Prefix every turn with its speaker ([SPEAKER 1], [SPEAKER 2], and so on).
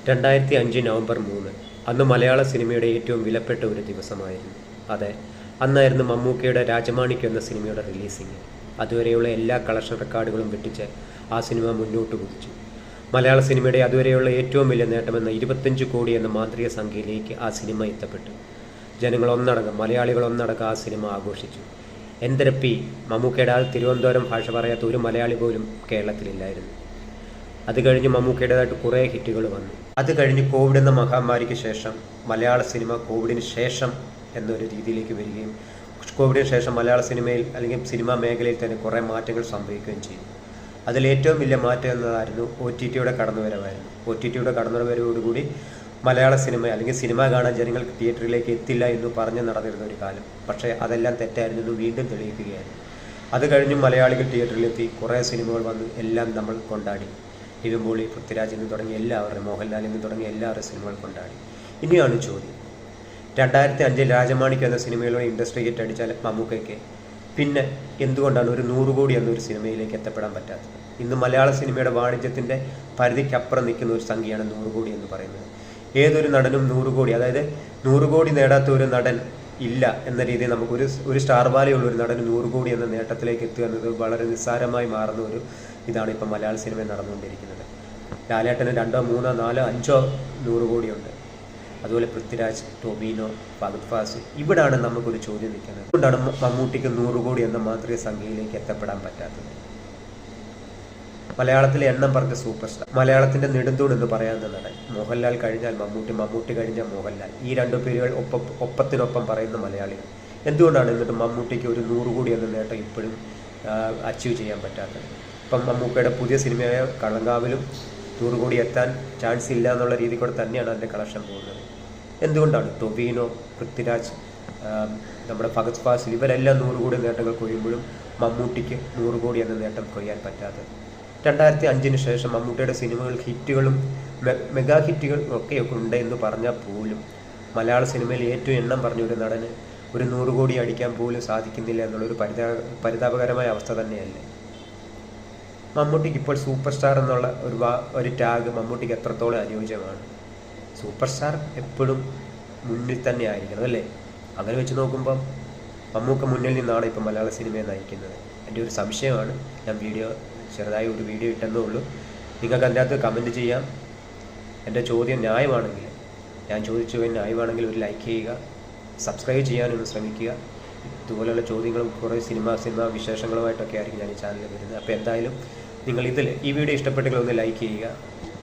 [SPEAKER 1] 2005 November 3 അന്ന് മലയാള സിനിമയുടെ ഏറ്റവും വിലപ്പെട്ട ഒരു ദിവസമായിരുന്നു. അതെ, അന്നായിരുന്നു മമ്മൂക്കയുടെ രാജമാണിക്യം എന്ന സിനിമയുടെ റിലീസിങ്. അതുവരെയുള്ള എല്ലാ കളക്ഷൻ റെക്കോർഡുകളും വെട്ടിച്ച് ആ സിനിമ മുന്നോട്ട് കുതിച്ചു. മലയാള സിനിമയുടെ അതുവരെയുള്ള ഏറ്റവും വലിയ നേട്ടമെന്ന 25 കോടി എന്ന മാന്ത്രിക സംഖ്യയിലേക്ക് ആ സിനിമ എത്തപ്പെട്ടു. ജനങ്ങൾ ഒന്നടങ്കം, മലയാളികൾ ഒന്നടങ്കം ആ സിനിമ ആഘോഷിച്ചു. എന്തരപ്പി മമ്മൂക്കയുടെ ആ തിരുവനന്തപുരം ഭാഷ പറയാത്ത ഒരു മലയാളി പോലും കേരളത്തിലില്ലായിരുന്നു. അത് കഴിഞ്ഞ് മമ്മൂക്കയുടേതായിട്ട് കുറേ ഹിറ്റുകൾ വന്നു. അത് കഴിഞ്ഞ് കോവിഡ് എന്ന മഹാമാരിക്ക് ശേഷം മലയാള സിനിമ കോവിഡിന് ശേഷം എന്നൊരു രീതിയിലേക്ക് വരികയും കോവിഡിന് ശേഷം മലയാള സിനിമയിൽ അല്ലെങ്കിൽ സിനിമാ മേഖലയിൽ തന്നെ കുറേ മാറ്റങ്ങൾ സംഭവിക്കുകയും ചെയ്തു. അതിലേറ്റവും വലിയ മാറ്റം എന്നതായിരുന്നു OTTയുടെ കടന്നുവരവായിരുന്നു. OTTയുടെ കടന്നുവരവോടുകൂടി മലയാള സിനിമ അല്ലെങ്കിൽ സിനിമ കാണാൻ ജനങ്ങൾ തിയേറ്ററിലേക്ക് എത്തില്ല എന്ന് പറഞ്ഞ് നടന്നിരുന്ന ഒരു കാലം. പക്ഷേ അതെല്ലാം തെറ്റായിരുന്നു വീണ്ടും തെളിയിക്കുകയായിരുന്നു. അത് കഴിഞ്ഞ് മലയാളികൾ തിയേറ്ററിലെത്തി, കുറേ സിനിമകൾ വന്നു, എല്ലാം നമ്മൾ കൊണ്ടാടി. നിവിൻ പോളി, പൃഥ്വിരാജ് എന്ന് തുടങ്ങി എല്ലാവരും, മോഹൻലാൽ എന്ന് തുടങ്ങി എല്ലാവരും സിനിമകൾ കൊണ്ടാടി. ഇനിയാണ് ചോദ്യം, 2005 രാജമാണിക്യം എന്ന സിനിമയിലൂടെ ഇൻഡസ്ട്രി ഹിറ്റ് അടിച്ചാൽ മമ്മൂക്കയ്ക്ക് പിന്നെ എന്തുകൊണ്ടാണ് ഒരു 100 കോടി എന്നൊരു സിനിമയിലേക്ക് എത്തപ്പെടാൻ പറ്റാത്തത്? ഇന്ന് മലയാള സിനിമയുടെ വാണിജ്യത്തിൻ്റെ പരിധിക്കപ്പുറം നിൽക്കുന്ന ഒരു സംഖ്യയാണ് 100 കോടി എന്ന് പറയുന്നത്. ഏതൊരു നടനും 100 കോടി, അതായത് 100 കോടി നേടാത്ത ഒരു നടൻ ഇല്ല എന്ന രീതിയിൽ നമുക്ക് ഒരു സ്റ്റാർ വാല്യുള്ള ഒരു നടന് 100 കോടി എന്ന നേട്ടത്തിലേക്ക് എത്തുക എന്നത് വളരെ നിസ്സാരമായി മാറുന്ന ഒരു ഇതാണ് ഇപ്പം മലയാള സിനിമയിൽ നടന്നുകൊണ്ടിരിക്കുന്നത്. ലാലേട്ടന് 2, 3, 4, 5 100 കോടിയുണ്ട്. അതുപോലെ പൃഥ്വിരാജ്, ടൊബീനോ, ഫഹദ് ഫാസിൽ. ഇവിടാണ് നമുക്കൊരു ചോദ്യം നിൽക്കുന്നത്. അതുകൊണ്ടാണ് മമ്മൂട്ടിക്ക് 100 കോടി എന്ന മാന്ത്രിക സംഖ്യയിലേക്ക് എത്തപ്പെടാൻ പറ്റാത്തത്. മലയാളത്തിലെ എണ്ണം പറഞ്ഞ സൂപ്പർ സ്റ്റാർ, മലയാളത്തിൻ്റെ നെടുന്തൂൺ എന്ന് പറയാവുന്ന നടൻ മോഹൻലാൽ കഴിഞ്ഞാൽ മമ്മൂട്ടി, മമ്മൂട്ടി കഴിഞ്ഞാൽ മോഹൻലാൽ, ഈ 2 പേരുകൾ ഒപ്പത്തിനൊപ്പം പറയുന്ന മലയാളികൾ. എന്തുകൊണ്ടാണ് എന്നിട്ട് മമ്മൂട്ടിക്ക് ഒരു 100 കോടി എന്ന നേട്ടം ഇപ്പോഴും അച്ചീവ് ചെയ്യാൻ പറ്റാത്തത്? ഇപ്പം മമ്മൂക്കയുടെ പുതിയ സിനിമയായ കളങ്കാവിലും 100 കോടി എത്താൻ ചാൻസ് ഇല്ല എന്നുള്ള രീതി കൂടെ തന്നെയാണ് അതിൻ്റെ കളക്ഷൻ പോകുന്നത്. എന്തുകൊണ്ടാണ് ടൊബീനോ, പൃഥ്വിരാജ്, നമ്മുടെ ഫഹദ് ഫാസിൽ ഇവരെല്ലാം 100 കോടി നേട്ടങ്ങൾ കൊയ്യുമ്പോഴും മമ്മൂട്ടിക്ക് 100 കോടി എന്ന നേട്ടം കൊയ്യാൻ പറ്റാത്തത്? 2005 ശേഷം മമ്മൂട്ടിയുടെ സിനിമകൾ ഹിറ്റുകളും മെഗാ ഹിറ്റുകൾ ഒക്കെ ഉണ്ട് എന്ന് പറഞ്ഞാൽ പോലും മലയാള സിനിമയിൽ ഏറ്റവും എണ്ണം പറഞ്ഞ ഒരു നടന് ഒരു 100 കോടി അടിക്കാൻ പോലും സാധിക്കുന്നില്ല എന്നുള്ളൊരു പരിതാപകരമായ അവസ്ഥ തന്നെയല്ലേ? മമ്മൂട്ടിക്ക് ഇപ്പോൾ സൂപ്പർ സ്റ്റാർ എന്നുള്ള ഒരു ടാഗ് മമ്മൂട്ടിക്ക് എത്രത്തോളം അനുയോജ്യമാണ്? സൂപ്പർ സ്റ്റാർ എപ്പോഴും മുന്നിൽ തന്നെ ആയിരിക്കണം അല്ലേ? അങ്ങനെ വെച്ച് നോക്കുമ്പം മമ്മൂക്ക മുന്നിൽ നിന്നാണ് ഇപ്പം മലയാള സിനിമയെ നയിക്കുന്നത്. എൻ്റെ ഒരു സംശയമാണ്. ഞാൻ ചെറുതായി ഒരു വീഡിയോ ഇട്ടെന്നേ ഉള്ളൂ. നിങ്ങൾക്ക് അതിൻ്റെ അകത്ത് കമൻറ്റ് ചെയ്യാം. എൻ്റെ ചോദ്യം ന്യായമാണെങ്കിൽ, ഞാൻ ചോദിച്ചു ന്യായമാണെങ്കിൽ ഒരു ലൈക്ക് ചെയ്യുക, സബ്സ്ക്രൈബ് ചെയ്യാനൊന്ന് ശ്രമിക്കുക. ഇതുപോലെയുള്ള ചോദ്യങ്ങളും കുറേ സിനിമ വിശേഷങ്ങളുമായിട്ടൊക്കെ ആയിരിക്കും ഞാൻ ഈ ചാനലിൽ വരുന്നത്. അപ്പോൾ എന്തായാലും നിങ്ങൾ ഈ വീഡിയോ ഇഷ്ടപ്പെട്ടെങ്കിൽ ഒന്ന് ലൈക്ക് ചെയ്യുക.